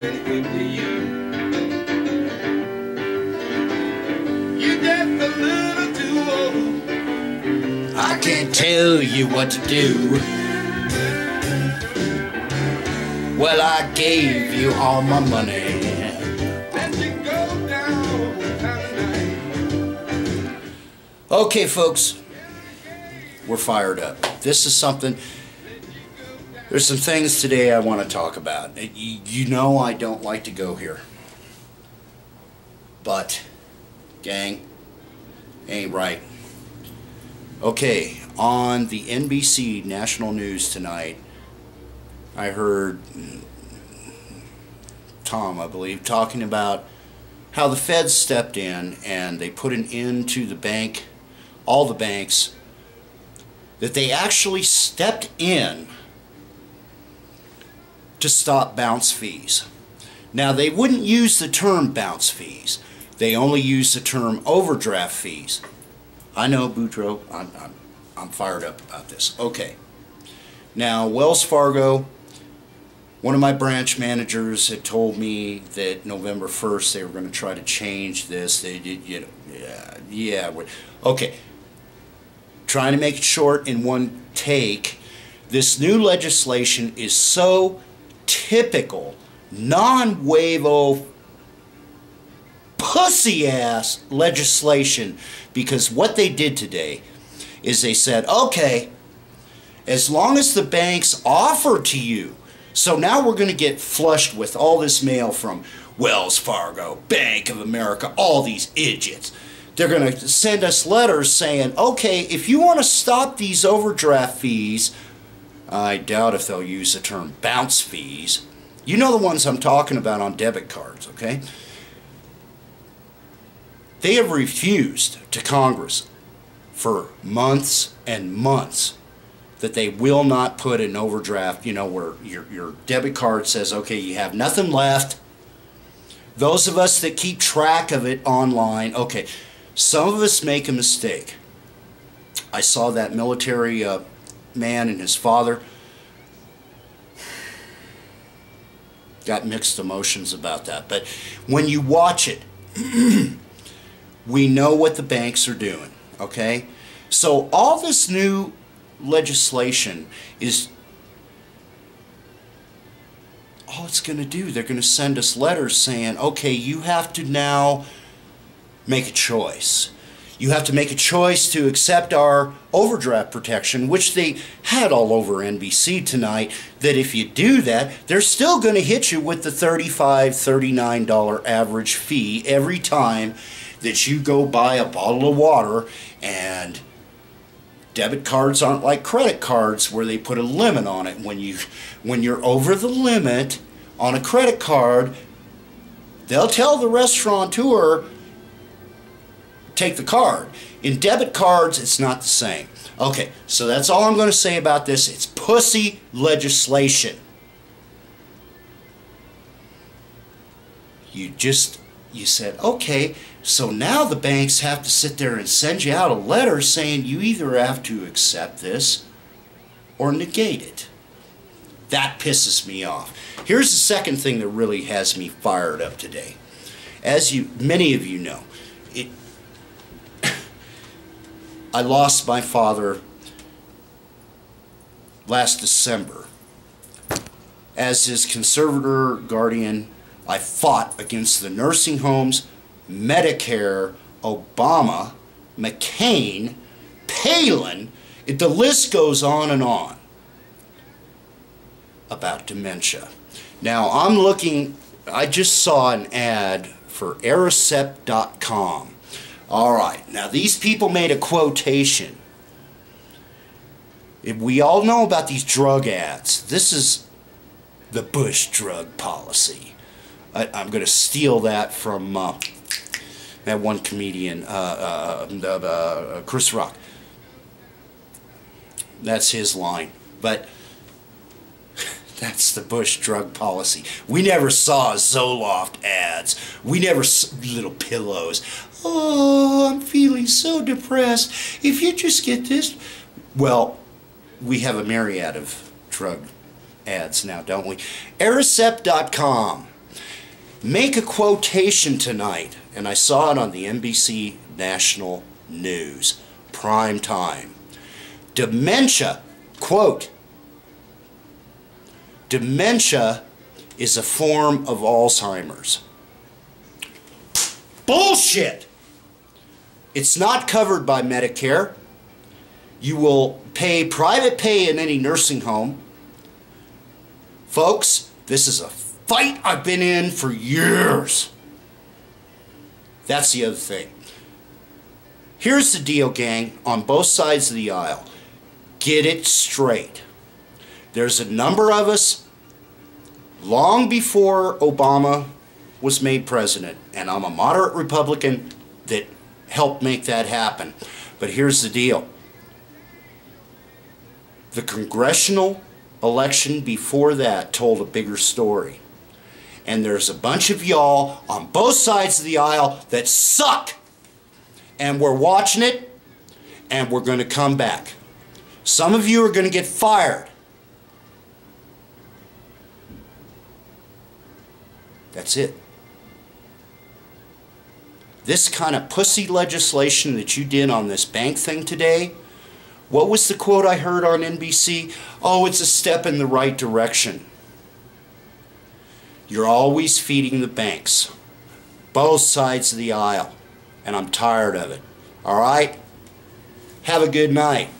I can't tell you what to do. Well, I gave you all my money. Okay, folks, we're fired up. This is something. There's some things today I want to talk about. You know I don't like to go here. But, gang, ain't right. Okay, on the NBC national news tonight, I heard Tom, I believe, talking about how the feds stepped in and they put an end to the bank, all the banks, that they actually stepped in to stop bounce fees. Now, they wouldn't use the term bounce fees. They only use the term overdraft fees. I know, Boudreaux, I'm fired up about this. Okay. Now, Wells Fargo, one of my branch managers had told me that November 1st they were going to try to change this. They did, you know, okay. Trying to make it short in one take, this new legislation is so typical, non-waivo, pussy-ass legislation, because what they did today is they said, okay, as long as the banks offer to you, so now we're going to get flushed with all this mail from Wells Fargo, Bank of America, all these idiots. They're going to send us letters saying, okay, if you want to stop these overdraft fees, I doubt if they'll use the term bounce fees. You know the ones I'm talking about on debit cards, okay? They have refused to Congress for months and months that they will not put an overdraft, you know, where your debit card says, okay, you have nothing left. Those of us that keep track of it online, okay, some of us make a mistake. I saw that military man and his father. Got mixed emotions about that. But when you watch it, we know what the banks are doing, okay? So all this new legislation is, all it's going to do, they're going to send us letters saying, okay, you have to now make a choice. You have to make a choice to accept our overdraft protection, which they had all over NBC tonight, that if you do that, they're still going to hit you with the $35, $39 average fee every time that you go buy a bottle of water. And debit cards aren't like credit cards where they put a limit on it. When you're over the limit on a credit card, they'll tell the restaurateur, take the card. In debit cards, it's not the same. Okay, so that's all I'm going to say about this. It's pussy legislation. You said, okay, so now the banks have to sit there and send you out a letter saying you either have to accept this or negate it. That pisses me off. Here's the second thing that really has me fired up today. As many of you know, I lost my father last December. As his conservator guardian, I fought against the nursing homes, Medicare, Obama, McCain, Palin, the list goes on and on about dementia. Now I just saw an ad for Aricept.com. Alright, now these people made a quotation. We all know about these drug ads. This is the Bush drug policy. I'm going to steal that from that one comedian, Chris Rock. That's his line. But that's the Bush drug policy. We never saw Zoloft ads. We never saw little pillows. Oh, I'm feeling so depressed. If you just get this. Well, we have a myriad of drug ads now, don't we? Aricept.com. make a quotation tonight, and I saw it on the NBC National News, prime time. Dementia, quote, dementia is a form of Alzheimer's. Bullshit! It's not covered by Medicare. You will pay private pay in any nursing home. Folks, this is a fight I've been in for years. That's the other thing. Here's the deal, gang, on both sides of the aisle. Get it straight. There's a number of us, long before Obama was made president, and I'm a moderate Republican that helped make that happen. But here's the deal. The congressional election before that told a bigger story. And there's a bunch of y'all on both sides of the aisle that suck. And we're watching it, and we're going to come back. Some of you are going to get fired. That's it. This kind of pussy legislation that you did on this bank thing today, what was the quote I heard on NBC? Oh, it's a step in the right direction. You're always feeding the banks. Both sides of the aisle. And I'm tired of it. All right? Have a good night.